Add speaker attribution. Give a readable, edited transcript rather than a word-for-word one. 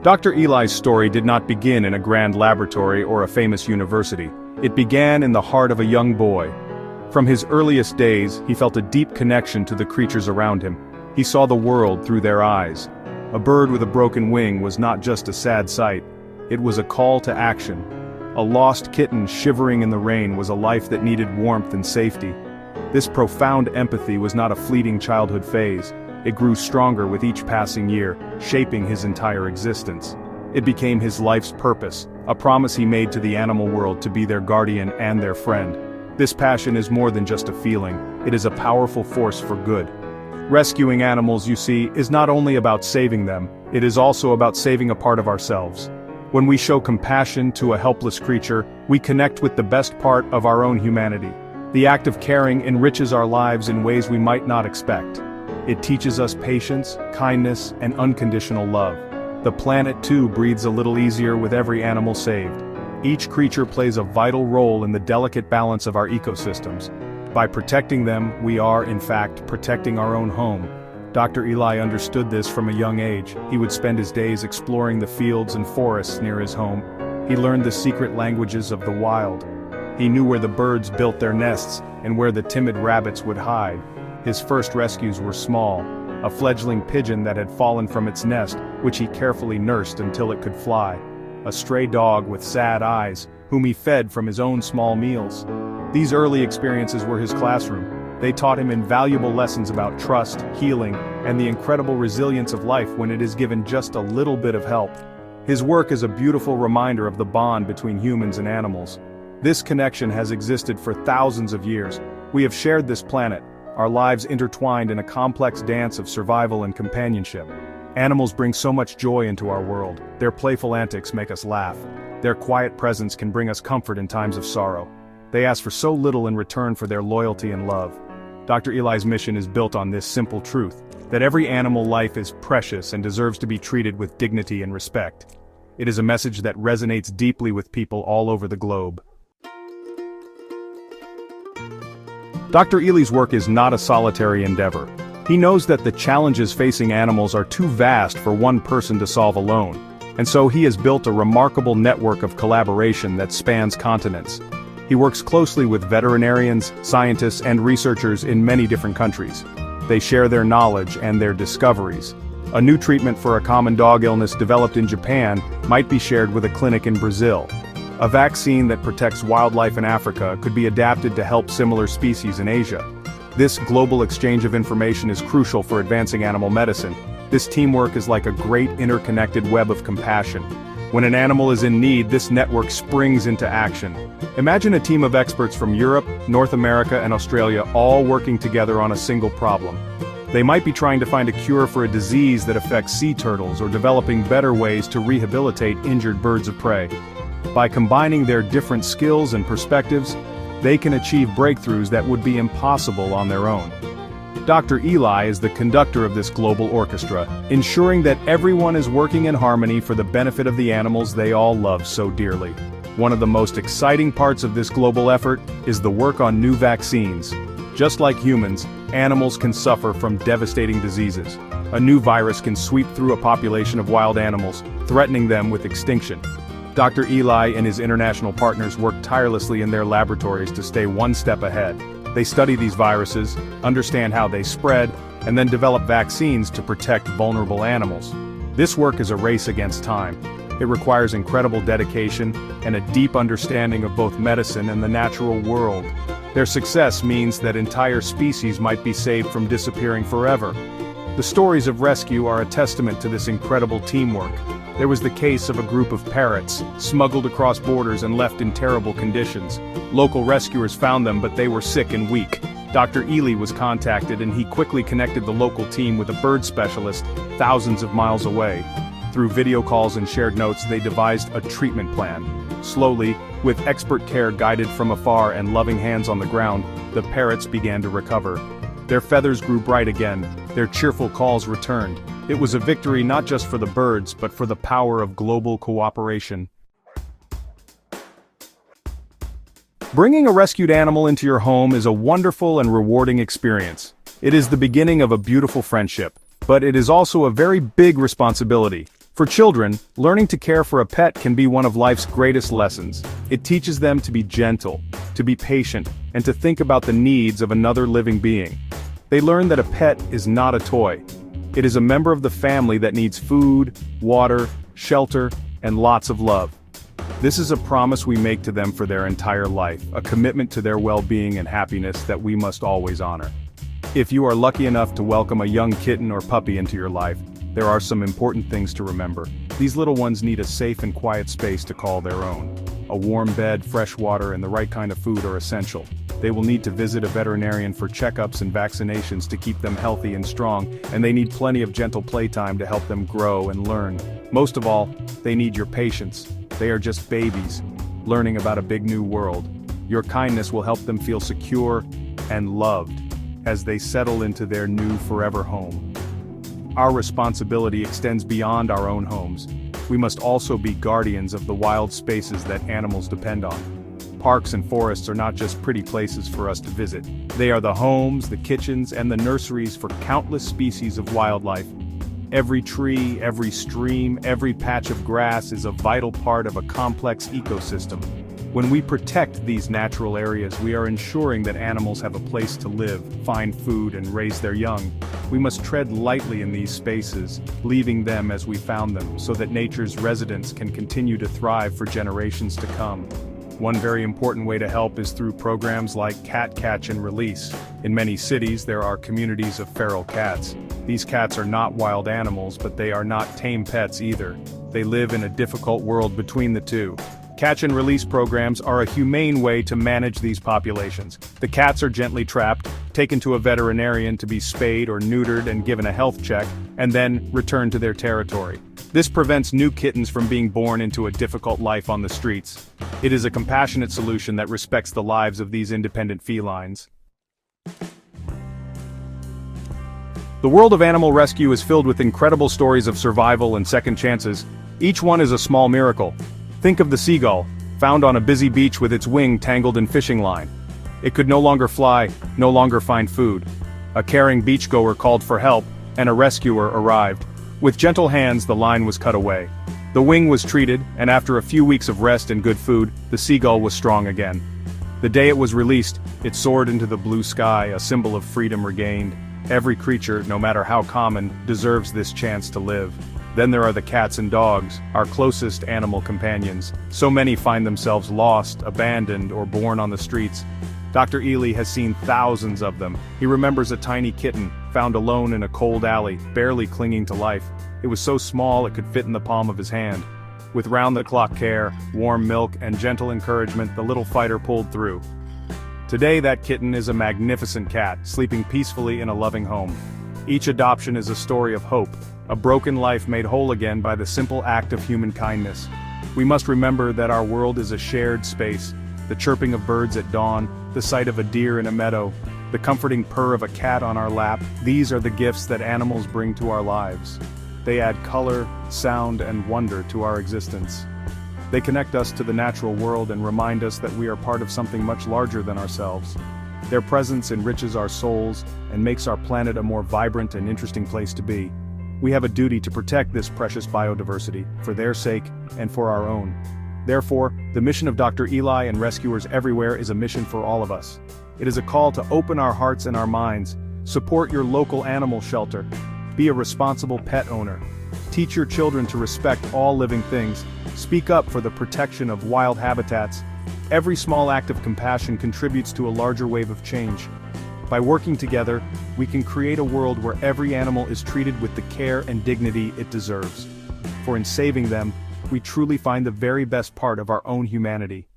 Speaker 1: Dr. Eli's story did not begin in a grand laboratory or a famous university. It began in the heart of a young boy. From his earliest days, he felt a deep connection to the creatures around him. He saw the world through their eyes. A bird with a broken wing was not just a sad sight. It was a call to action. A lost kitten shivering in the rain was a life that needed warmth and safety. This profound empathy was not a fleeting childhood phase. It grew stronger with each passing year, shaping his entire existence. It became his life's purpose, a promise he made to the animal world to be their guardian and their friend. This passion is more than just a feeling, it is a powerful force for good. Rescuing animals, you see, is not only about saving them, it is also about saving a part of ourselves. When we show compassion to a helpless creature, we connect with the best part of our own humanity. The act of caring enriches our lives in ways we might not expect. It teaches us patience, kindness, and unconditional love. The planet too breathes a little easier with every animal saved. Each creature plays a vital role in the delicate balance of our ecosystems. By protecting them, we are, in fact, protecting our own home. Dr. Elie understood this from a young age. He would spend his days exploring the fields and forests near his home. He learned the secret languages of the wild. He knew where the birds built their nests and where the timid rabbits would hide. His first rescues were small, a fledgling pigeon that had fallen from its nest, which he carefully nursed until it could fly. A stray dog with sad eyes, whom he fed from his own small meals. These early experiences were his classroom. They taught him invaluable lessons about trust, healing, and the incredible resilience of life when it is given just a little bit of help. His work is a beautiful reminder of the bond between humans and animals. This connection has existed for thousands of years. We have shared this planet, our lives intertwined in a complex dance of survival and companionship. Animals bring so much joy into our world. Their playful antics make us laugh. Their quiet presence can bring us comfort in times of sorrow. They ask for so little in return for their loyalty and love. Dr. Eli's mission is built on this simple truth, that every animal life is precious and deserves to be treated with dignity and respect. It is a message that resonates deeply with people all over the globe. Dr. Elie's work is not a solitary endeavor. He knows that the challenges facing animals are too vast for one person to solve alone, and so he has built a remarkable network of collaboration that spans continents. He works closely with veterinarians, scientists, and researchers in many different countries. They share their knowledge and their discoveries. A new treatment for a common dog illness developed in Japan might be shared with a clinic in Brazil. A vaccine that protects wildlife in Africa could be adapted to help similar species in Asia. This global exchange of information is crucial for advancing animal medicine. This teamwork is like a great interconnected web of compassion. When an animal is in need, this network springs into action. Imagine a team of experts from Europe, North America, and Australia all working together on a single problem. They might be trying to find a cure for a disease that affects sea turtles or developing better ways to rehabilitate injured birds of prey. By combining their different skills and perspectives, they can achieve breakthroughs that would be impossible on their own. Dr. Elie is the conductor of this global orchestra, ensuring that everyone is working in harmony for the benefit of the animals they all love so dearly. One of the most exciting parts of this global effort is the work on new vaccines. Just like humans, animals can suffer from devastating diseases. A new virus can sweep through a population of wild animals, threatening them with extinction. Dr. Elie and his international partners work tirelessly in their laboratories to stay one step ahead. They study these viruses, understand how they spread, and then develop vaccines to protect vulnerable animals. This work is a race against time. It requires incredible dedication and a deep understanding of both medicine and the natural world. Their success means that entire species might be saved from disappearing forever. The stories of rescue are a testament to this incredible teamwork. There was the case of a group of parrots, smuggled across borders and left in terrible conditions. Local rescuers found them, but they were sick and weak. Dr. Elie was contacted and he quickly connected the local team with a bird specialist thousands of miles away. Through video calls and shared notes, they devised a treatment plan. Slowly, with expert care guided from afar and loving hands on the ground, the parrots began to recover. Their feathers grew bright again, their cheerful calls returned. It was a victory not just for the birds, but for the power of global cooperation. Bringing a rescued animal into your home is a wonderful and rewarding experience. It is the beginning of a beautiful friendship, but it is also a very big responsibility. For children, learning to care for a pet can be one of life's greatest lessons. It teaches them to be gentle, to be patient, and to think about the needs of another living being. They learn that a pet is not a toy. It is a member of the family that needs food, water, shelter, and lots of love. This is a promise we make to them for their entire life, a commitment to their well-being and happiness that we must always honor. If you are lucky enough to welcome a young kitten or puppy into your life, there are some important things to remember. These little ones need a safe and quiet space to call their own. A warm bed, fresh water, and the right kind of food are essential. They will need to visit a veterinarian for checkups and vaccinations to keep them healthy and strong, and they need plenty of gentle playtime to help them grow and learn. Most of all, they need your patience. They are just babies, learning about a big new world. Your kindness will help them feel secure and loved as they settle into their new forever home. Our responsibility extends beyond our own homes. We must also be guardians of the wild spaces that animals depend on. Parks and forests are not just pretty places for us to visit. They are the homes, the kitchens, and the nurseries for countless species of wildlife. Every tree, every stream, every patch of grass is a vital part of a complex ecosystem. When we protect these natural areas, we are ensuring that animals have a place to live, find food, and raise their young. We must tread lightly in these spaces, leaving them as we found them, so that nature's residents can continue to thrive for generations to come. One very important way to help is through programs like Cat Catch and Release. In many cities, there are communities of feral cats. These cats are not wild animals, but they are not tame pets either. They live in a difficult world between the two. Catch and release programs are a humane way to manage these populations. The cats are gently trapped, taken to a veterinarian to be spayed or neutered and given a health check, and then returned to their territory. This prevents new kittens from being born into a difficult life on the streets. It is a compassionate solution that respects the lives of these independent felines. The world of animal rescue is filled with incredible stories of survival and second chances. Each one is a small miracle. Think of the seagull, found on a busy beach with its wing tangled in fishing line. It could no longer fly, no longer find food. A caring beachgoer called for help, and a rescuer arrived. With gentle hands, the line was cut away. The wing was treated, and after a few weeks of rest and good food, the seagull was strong again. The day it was released, it soared into the blue sky, a symbol of freedom regained. Every creature, no matter how common, deserves this chance to live. Then there are the cats and dogs, our closest animal companions. So many find themselves lost, abandoned, or born on the streets. Dr. Elie has seen thousands of them. He remembers a tiny kitten, found alone in a cold alley, barely clinging to life. It was so small it could fit in the palm of his hand. With round-the-clock care, warm milk, and gentle encouragement, the little fighter pulled through. Today that kitten is a magnificent cat, sleeping peacefully in a loving home. Each adoption is a story of hope, a broken life made whole again by the simple act of human kindness. We must remember that our world is a shared space. The chirping of birds at dawn, the sight of a deer in a meadow, the comforting purr of a cat on our lap, these are the gifts that animals bring to our lives. They add color, sound, and wonder to our existence. They connect us to the natural world and remind us that we are part of something much larger than ourselves. Their presence enriches our souls and makes our planet a more vibrant and interesting place to be. We have a duty to protect this precious biodiversity, for their sake and for our own. Therefore, the mission of Dr. Elie and rescuers everywhere is a mission for all of us. It is a call to open our hearts and our minds, support your local animal shelter, be a responsible pet owner, teach your children to respect all living things, speak up for the protection of wild habitats. Every small act of compassion contributes to a larger wave of change. By working together, we can create a world where every animal is treated with the care and dignity it deserves. For in saving them, we truly find the very best part of our own humanity.